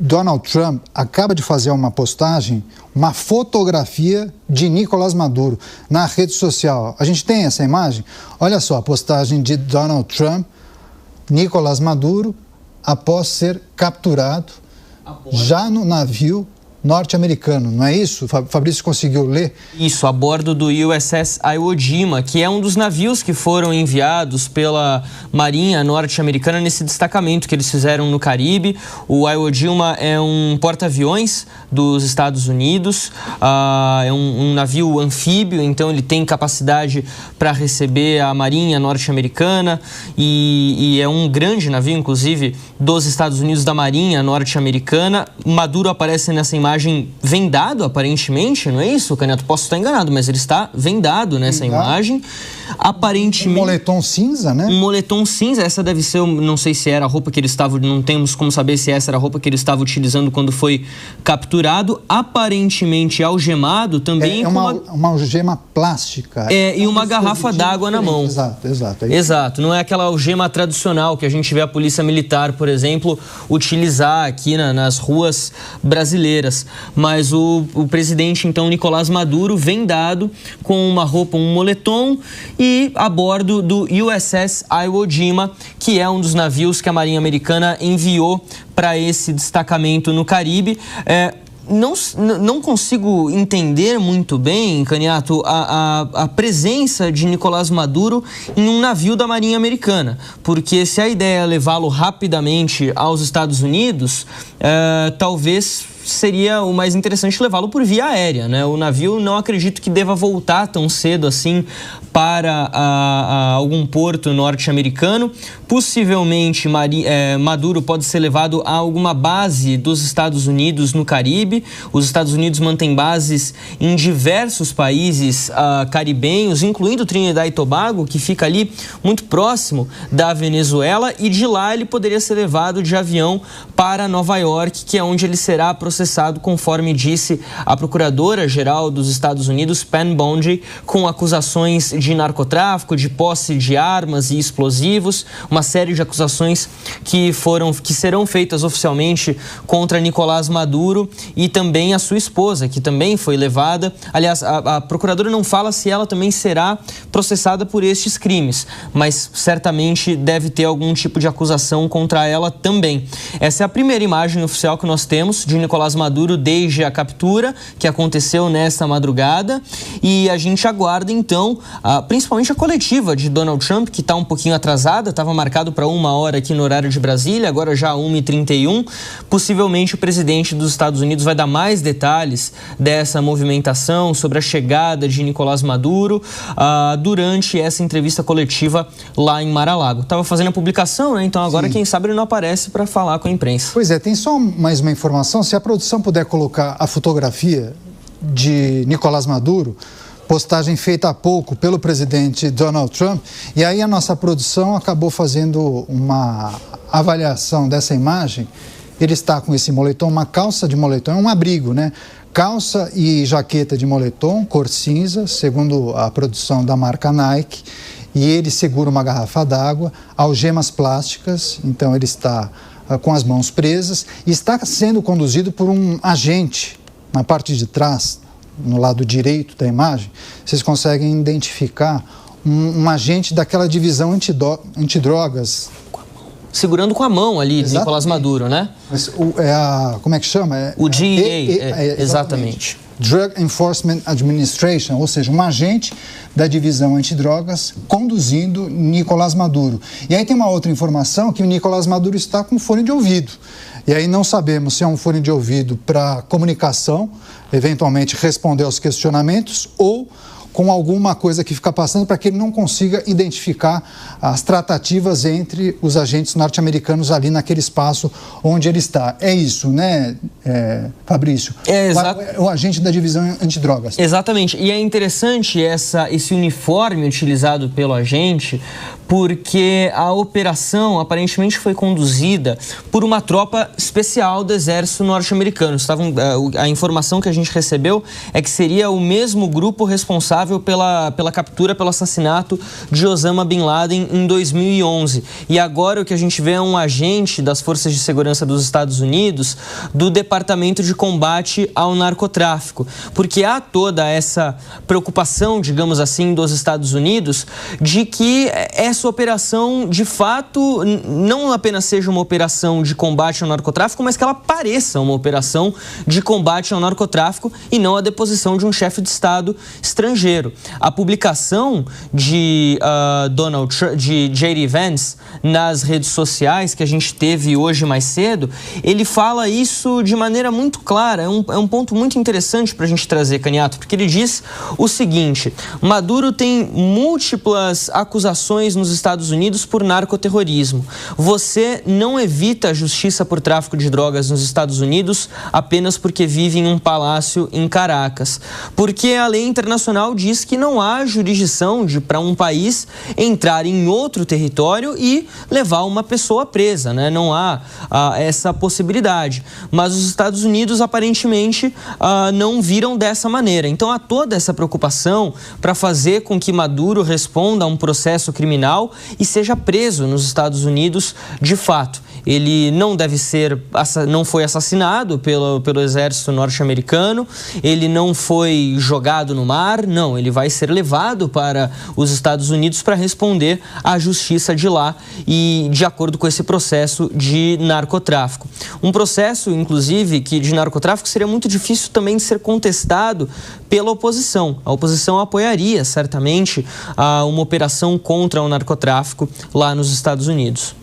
Donald Trump acaba de fazer uma postagem, uma fotografia de Nicolás Maduro na rede social. A gente tem essa imagem? Olha só, a postagem de Donald Trump, Nicolás Maduro, após ser capturado já no navio norte-americano, não é isso? Fabrício conseguiu ler? Isso, a bordo do USS Iwo Jima, que é um dos navios que foram enviados pela Marinha norte-americana nesse destacamento que eles fizeram no Caribe. O Iwo Jima é um porta-aviões dos Estados Unidos, é um navio anfíbio, então ele tem capacidade para receber a Marinha norte-americana e é um grande navio, inclusive, dos Estados Unidos, da Marinha norte-americana. Maduro aparece nessa imagem vendado, aparentemente, não é isso, Caneto? Posso estar enganado, mas ele está vendado nessa imagem. Aparentemente... Um moletom cinza, né? Um moletom cinza, essa deve ser, não sei se era a roupa que ele estava, não temos como saber se essa era a roupa que ele estava utilizando quando foi capturado. Aparentemente algemado também. É uma algema plástica. E uma garrafa d'água na mão. Exato. Exato, não é aquela algema tradicional que a gente vê a polícia militar, por exemplo, utilizar aqui nas ruas brasileiras. Mas o presidente, então, Nicolás Maduro, vendado com uma roupa, um moletom, e a bordo do USS Iwo Jima, que é um dos navios que a Marinha Americana enviou para esse destacamento no Caribe. Não consigo entender muito bem, Caniato, a presença de Nicolás Maduro em um navio da Marinha Americana, porque se a ideia é levá-lo rapidamente aos Estados Unidos, talvez seria o mais interessante levá-lo por via aérea, né? O navio não acredito que deva voltar tão cedo assim para algum porto norte-americano. Possivelmente Maduro pode ser levado a alguma base dos Estados Unidos no Caribe. Os Estados Unidos mantêm bases em diversos países caribenhos, incluindo Trinidad e Tobago, que fica ali muito próximo da Venezuela, e de lá ele poderia ser levado de avião para Nova York, que é onde ele será processado, conforme disse a Procuradora-Geral dos Estados Unidos, Pam Bondi, com acusações de narcotráfico, de posse de armas e explosivos, uma série de acusações que serão feitas oficialmente contra Nicolás Maduro e também a sua esposa, que também foi levada. Aliás, a procuradora não fala se ela também será processada por estes crimes, mas certamente deve ter algum tipo de acusação contra ela também. Essa é a primeira imagem oficial que nós temos de Nicolás Maduro desde a captura, que aconteceu nesta madrugada, e a gente aguarda então principalmente a coletiva de Donald Trump, que está um pouquinho atrasada, estava marcado para 1h aqui no horário de Brasília, agora já 1h31. Possivelmente o presidente dos Estados Unidos vai dar mais detalhes dessa movimentação, sobre a chegada de Nicolás Maduro durante essa entrevista coletiva lá em Mar-a-Lago. Estava fazendo a publicação, né? Então agora, quem sabe, ele não aparece para falar com a imprensa. Pois é, tem só mais uma informação, se a produção puder colocar a fotografia de Nicolás Maduro, postagem feita há pouco pelo presidente Donald Trump, e aí a nossa produção acabou fazendo uma avaliação dessa imagem. Ele está com esse moletom, uma calça de moletom, é um abrigo, né? Calça e jaqueta de moletom, cor cinza, segundo a produção da marca Nike, e ele segura uma garrafa d'água, algemas plásticas, então ele está com as mãos presas, e está sendo conduzido por um agente na parte de trás, no lado direito da imagem. Vocês conseguem identificar um agente daquela divisão antidrogas. Segurando com a mão ali, de Nicolás Maduro, né? Mas como é que chama? O DEA, exatamente. Drug Enforcement Administration, ou seja, um agente da divisão antidrogas conduzindo Nicolás Maduro. E aí tem uma outra informação, que o Nicolás Maduro está com fone de ouvido. E aí não sabemos se é um fone de ouvido para comunicação, eventualmente responder aos questionamentos, ou com alguma coisa que fica passando para que ele não consiga identificar as tratativas entre os agentes norte-americanos ali naquele espaço onde ele está. É isso, né, Fabrício? O agente da divisão antidrogas. Exatamente. E é interessante esse uniforme utilizado pelo agente, porque a operação aparentemente foi conduzida por uma tropa especial do exército norte-americano. A informação que a gente recebeu é que seria o mesmo grupo responsável pela captura, pelo assassinato de Osama Bin Laden em 2011. E agora o que a gente vê é um agente das Forças de Segurança dos Estados Unidos, do Departamento de Combate ao Narcotráfico. Porque há toda essa preocupação, digamos assim, dos Estados Unidos de que essa operação, de fato, não apenas seja uma operação de combate ao narcotráfico, mas que ela pareça uma operação de combate ao narcotráfico e não a deposição de um chefe de Estado estrangeiro. A publicação de J.D. Vance nas redes sociais, que a gente teve hoje mais cedo, ele fala isso de maneira muito clara. É um ponto muito interessante para a gente trazer, Caniato, porque ele diz o seguinte: Maduro tem múltiplas acusações nos Estados Unidos por narcoterrorismo. Você não evita a justiça por tráfico de drogas nos Estados Unidos apenas porque vive em um palácio em Caracas. Porque a lei internacional diz que não há jurisdição para um país entrar em outro território e levar uma pessoa presa, né? Não há essa possibilidade. Mas os Estados Unidos aparentemente não viram dessa maneira. Então há toda essa preocupação para fazer com que Maduro responda a um processo criminal e seja preso nos Estados Unidos de fato. Ele não foi assassinado pelo exército norte-americano, ele não foi jogado no mar, não, ele vai ser levado para os Estados Unidos para responder à justiça de lá e de acordo com esse processo de narcotráfico. Um processo, inclusive, que de narcotráfico seria muito difícil também de ser contestado pela oposição. A oposição apoiaria, certamente, uma operação contra o narcotráfico lá nos Estados Unidos.